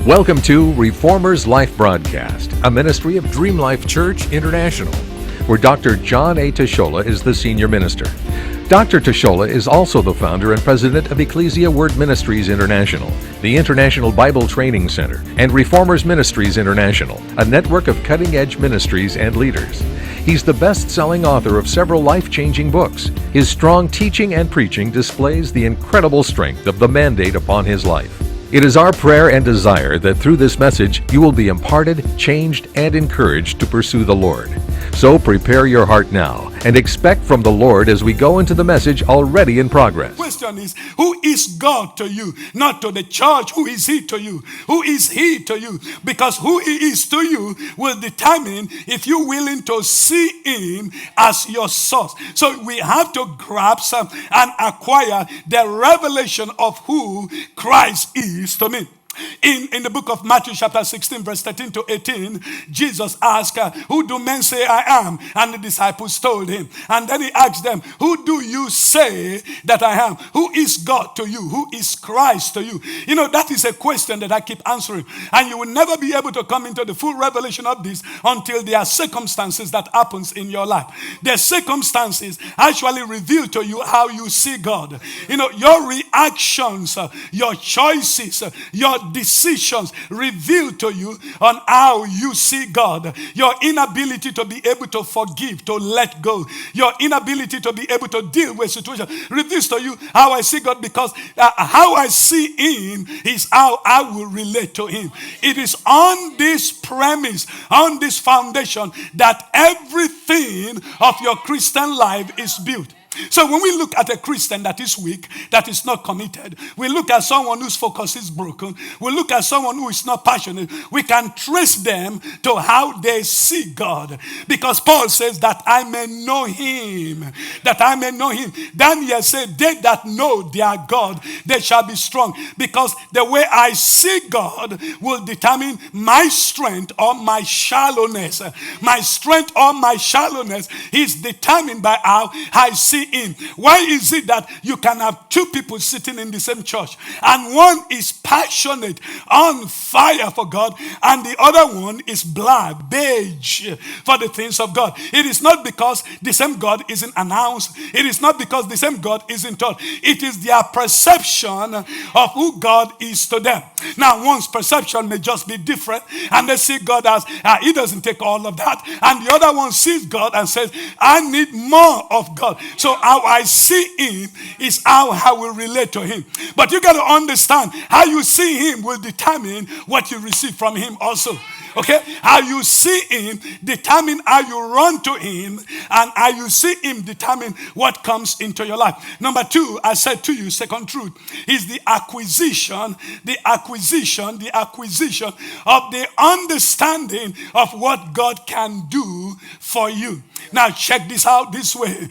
Welcome to Reformers Life Broadcast, a ministry of Dream Life Church International, where Dr. John A. Tetsola is the senior minister. Dr. Tetsola is also the founder and president of Ecclesia Word Ministries International, the International Bible Training Center, and Reformers Ministries International, a network of cutting-edge ministries and leaders. He's the best-selling author of several life-changing books. His strong teaching and preaching displays the incredible strength of the mandate upon his life. It is our prayer and desire that through this message you will be imparted, changed, and encouraged to pursue the Lord. So prepare your heart now and expect from the Lord as we go into the message already in progress. Question is, who is God to you? Not to the church. Who is He to you? Who is He to you? Because who He is to you will determine if you're willing to see Him as your source. So we have to grasp and acquire the revelation of who Christ is to me. In the book of Matthew chapter 16 verse 13 to 18, Jesus asked, who do men say I am? And the disciples told him. And then he asked them, who do you say that I am? Who is God to you? Who is Christ to you? You know, that is a question that I keep answering. And you will never be able to come into the full revelation of this until there are circumstances that happens in your life. The circumstances actually reveal to you how you see God. You know, your reactions, your choices, your decisions reveal to you on how you see God. Your inability to be able to forgive, to let go, your inability to be able to deal with situations reveals to you how I see God, because how I see Him is how I will relate to Him. It is on this premise, on this foundation, that everything of your Christian life is built. So when we look at a Christian that is weak, that is not committed, we look at someone whose focus is broken, we look at someone who is not passionate, we can trace them to how they see God. Because Paul says that I may know Him, that I may know Him. Daniel said, they that know their God, they shall be strong. Because the way I see God will determine my strength or my shallowness. My strength or my shallowness is determined by how I see Him. Why is it that you can have two people sitting in the same church and one is passionate, on fire for God, and the other one is black, beige for the things of God? It is not because the same God isn't announced. It is not because the same God isn't taught. It is their perception of who God is to them. Now, one's perception may just be different, and they see God as He doesn't take all of that, and the other one sees God and says, I need more of God. So how I see Him is how I will relate to Him. But you got to understand, how you see Him will determine what you receive from Him also. Okay? How you see Him determine how you run to Him, and how you see Him determine what comes into your life. Number two, I said to you, second truth is the acquisition of the understanding of what God can do for you. Now check this out this way.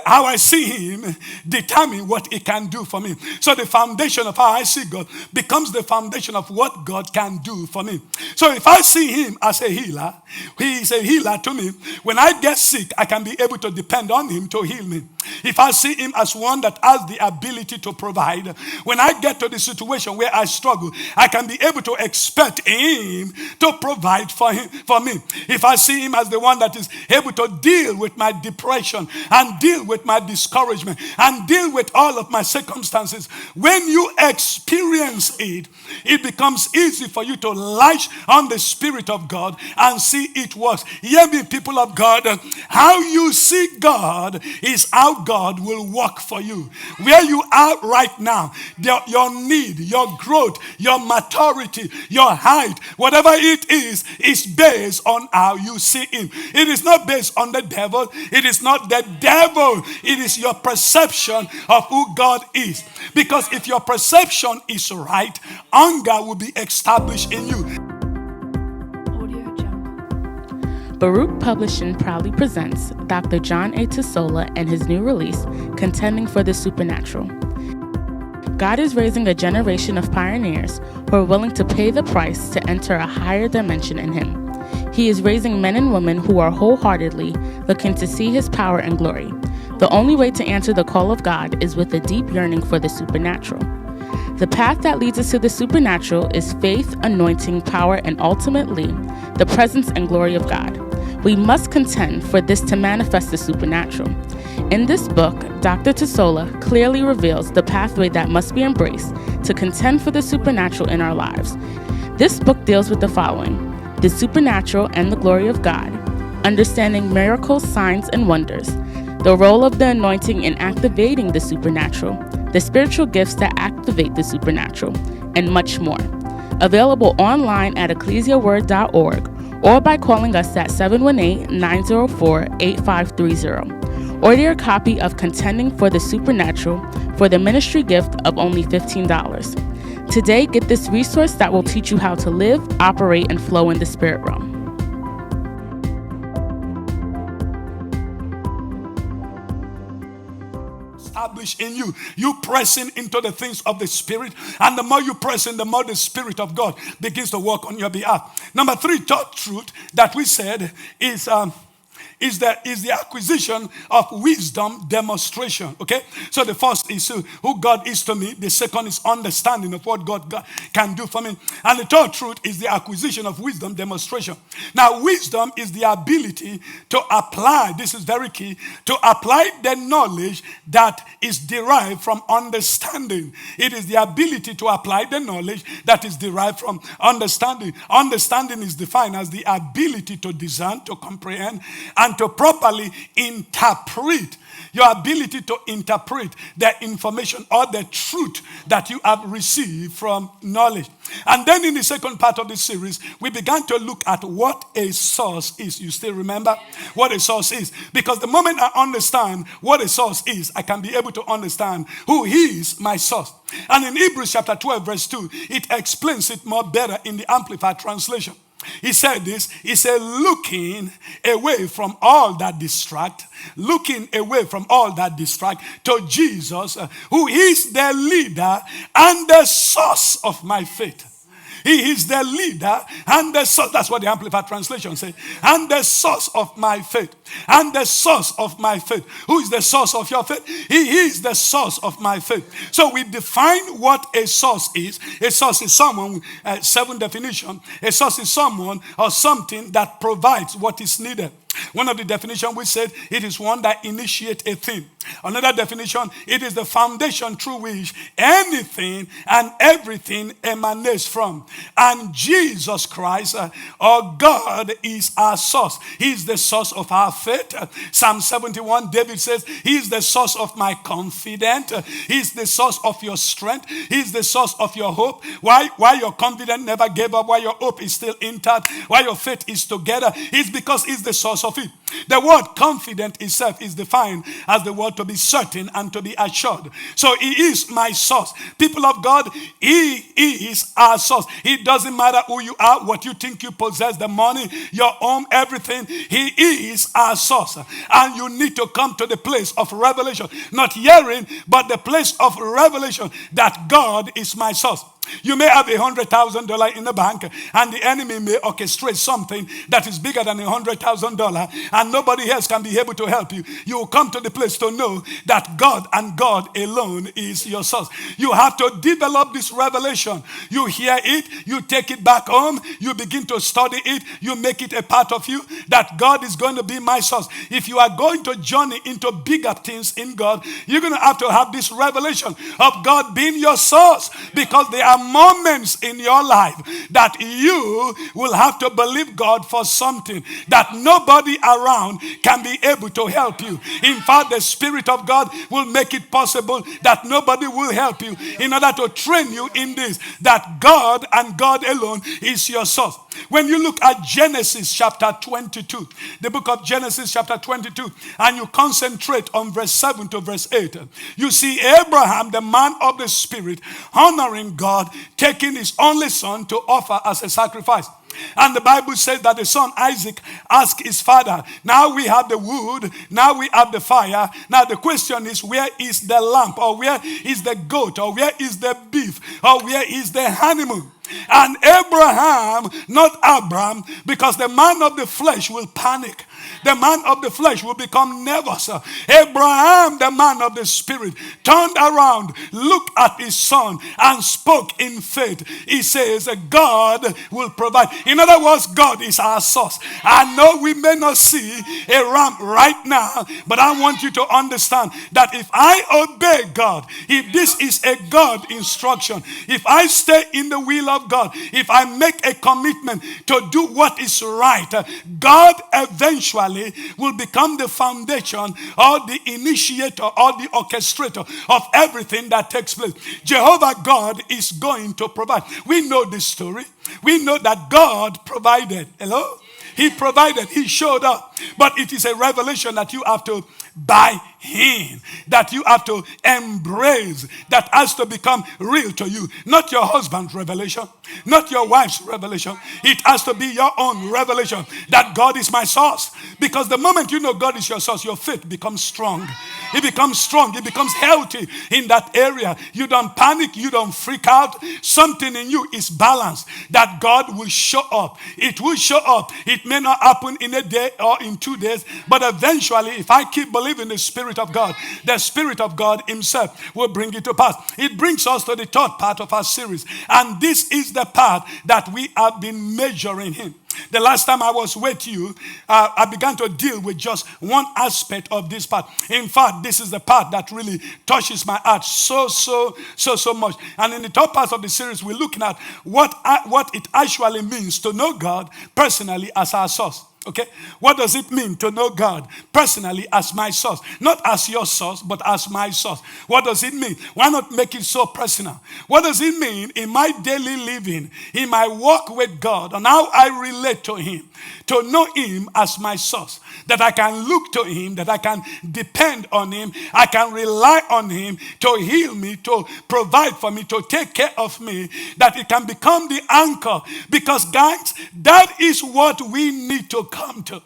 How I see Him determine what He can do for me. So the foundation of how I see God becomes the foundation of what God can do for me. So if I see Him as a healer, He is a healer to me. When I get sick, I can be able to depend on Him to heal me. If I see Him as one that has the ability to provide, when I get to the situation where I struggle, I can be able to expect Him to provide for me. If I see Him as the one that is able to deal with my depression and deal with my discouragement and deal with all of my circumstances, when you experience it, it becomes easy for you to latch on the Spirit of God and see it works. Hear me, people of God. How you see God is how God will work for you. Where you are right now, your need, your growth, your maturity, your height, whatever it is based on how you see Him. It is not based on the devil. It is not the devil. It is your perception of who God is. Because if your perception is right, hunger will be established in you. Baruch Publishing proudly presents Dr. John A. Tetsola and his new release, Contending for the Supernatural. God is raising a generation of pioneers who are willing to pay the price to enter a higher dimension in Him. He is raising men and women who are wholeheartedly looking to see His power and glory. The only way to answer the call of God is with a deep yearning for the supernatural. The path that leads us to the supernatural is faith, anointing, power, and ultimately, the presence and glory of God. We must contend for this to manifest the supernatural. In this book, Dr. Tetsola clearly reveals the pathway that must be embraced to contend for the supernatural in our lives. This book deals with the following: the supernatural and the glory of God, understanding miracles, signs, and wonders, the role of the anointing in activating the supernatural, the spiritual gifts that activate the supernatural, and much more. Available online at ecclesiaword.org or by calling us at 718-904-8530. Order your copy of Contending for the Supernatural for the ministry gift of only $15. Today, get this resource that will teach you how to live, operate, and flow in the spirit realm. Established in you, you pressing into the things of the Spirit, and the more you press in, the more the Spirit of God begins to work on your behalf. Number 3, third truth that we said is the acquisition of wisdom demonstration. Okay, so the first is who God is to me. The second is understanding of what God can do for me, and the third truth is the acquisition of wisdom demonstration. Now, wisdom is the ability to apply. This is very key, to apply the knowledge that is derived from understanding. It is the ability to apply the knowledge that is derived from understanding. Understanding is defined as the ability to discern, to comprehend, and to properly interpret. Your ability to interpret the information or the truth that you have received from knowledge. And then in the second part of this series, we began to look at what a source is. You still remember what a source is? Because the moment I understand what a source is, I can be able to understand who is my source. And in Hebrews chapter 12 verse 2, it explains it more better in the Amplified translation. He said this, he said, looking away from all that distract to Jesus, who is the leader and the source of my faith. He is the leader and the source. That's what the Amplified translation says. And the source of my faith. And the source of my faith. Who is the source of your faith? He is the source of my faith. So we define what a source is. A source is someone, 7 definition. A source is someone or something that provides what is needed. One of the definitions we said, it is one that initiates a thing. Another definition, it is the foundation through which anything and everything emanates from. And Jesus Christ, our God, is our source. He is the source of our faith. Psalm 71, David says, He is the source of my confidence. He is the source of your strength. He is the source of your hope. Why your confidence never gave up, why your hope is still intact, why your faith is together, it's because He's the source of it. The word confident itself is defined as the word to be certain and to be assured. So He is my source. People of God, He is our source. It doesn't matter who you are, what you think you possess, the money, your home, everything. He is our source. And you need to come to the place of revelation. Not hearing, but the place of revelation that God is my source. You may have $100,000 in the bank, and the enemy may orchestrate something that is bigger than $100,000, and nobody else can be able to help you. You will come to the place to know that God and God alone is your source. You have to develop this revelation. You hear it, you take it back home, you begin to study it, you make it a part of you, that God is going to be my source. If you are going to journey into bigger things in God, you're going to have this revelation of God being your source, because there are moments in your life that you will have to believe God for something that nobody around can be able to help you. In fact, the Spirit of God will make it possible that nobody will help you in order to train you in this, that God and God alone is your source. When you look at Genesis chapter 22, the book of Genesis chapter 22, and you concentrate on verse 7 to verse 8, you see Abraham, the man of the Spirit, honoring God, taking his only son to offer as a sacrifice. And the Bible says that the son Isaac asked his father, now we have the wood, now we have the fire. Now the question is, where is the lamb, or where is the goat, or where is the beef, or where is the animal? And Abraham, not Abram, because the man of the flesh will panic The man of the flesh will become nervous. Abraham, the man of the spirit, turned around, looked at his son, and spoke in faith. He says, God will provide. In other words, God is our source. I know we may not see a ramp right now, but I want you to understand that if I obey God, if this is a God instruction, if I stay in the will of God, if I make a commitment to do what is right, God eventually will become the foundation or the initiator or the orchestrator of everything that takes place. Jehovah God is going to provide. We know this story. We know that God provided. Hello? He provided. He showed up. But it is a revelation that you have to buy in, that you have to embrace, that has to become real to you. Not your husband's revelation, not your wife's revelation. It has to be your own revelation that God is my source. Because the moment you know God is your source, your faith becomes strong. It becomes strong. It becomes healthy in that area. You don't panic. You don't freak out. Something in you is balanced, that God will show up. It will show up. It may not happen in a day or in 2 days, but eventually, if I keep believing the Spirit of God, the Spirit of God himself will bring it to pass. It brings us to the third part of our series, and this is the part that we have been measuring in. The last time I was with you, I began to deal with just one aspect of this part. In fact, this is the part that really touches my heart so much. And in the top part of the series, we're looking at what it actually means to know God personally as our source. Okay, what does it mean to know God personally as my source? Not as your source, but as my source. What does it mean? Why not make it so personal? What does it mean in my daily living, in my walk with God, and how I relate to him, to know him as my source? That I can look to him, that I can depend on him, I can rely on him to heal me, to provide for me, to take care of me, that it can become the anchor. Because guys, that is what we need to come to.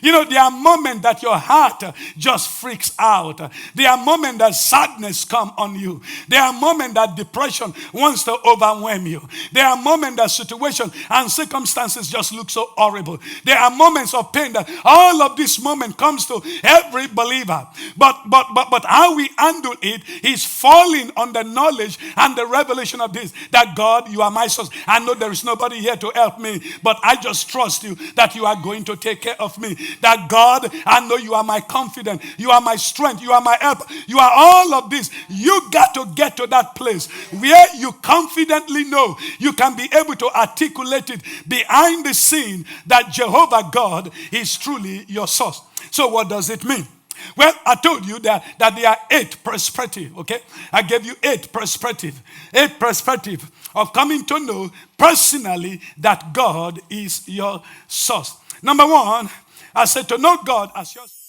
You know, there are moments that your heart just freaks out. There are moments that sadness comes on you. There are moments that depression wants to overwhelm you. There are moments that situation and circumstances just look so horrible. There are moments of pain that all of this moment comes to every believer. But how we handle it is falling on the knowledge and the revelation of this, that God, you are my source. I know there is nobody here to help me, but I just trust you that you are going to take care of me. That God, I know you are my confidence, you are my strength, you are my help, you are all of this. You got to get to that place where you confidently know, you can be able to articulate it behind the scene, that Jehovah God is truly your source. So what does it mean? Well, I told you that there are 8 perspectives, okay? I gave you 8 perspectives. 8 perspectives of coming to know personally that God is your source. Number 1, I said to know God as your source.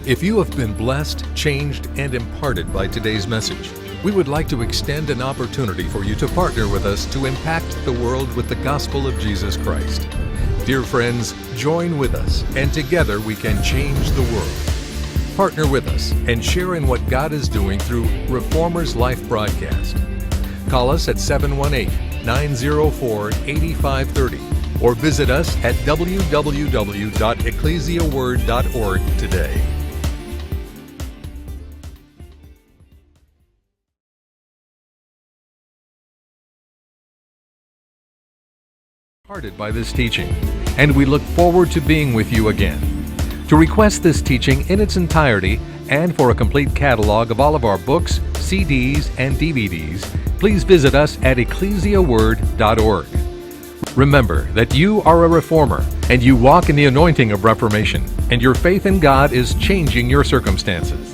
If you have been blessed, changed, and imparted by today's message, we would like to extend an opportunity for you to partner with us to impact the world with the gospel of Jesus Christ. Dear friends, join with us, and together we can change the world. Partner with us and share in what God is doing through Reformers Life Broadcast. Call us at 718-904-8530 or visit us at www.ecclesiaword.org today. Hearted by this teaching, and we look forward to being with you again. To request this teaching in its entirety and for a complete catalog of all of our books, CDs, and DVDs, please visit us at ecclesiaword.org. Remember that you are a reformer and you walk in the anointing of reformation, and your faith in God is changing your circumstances.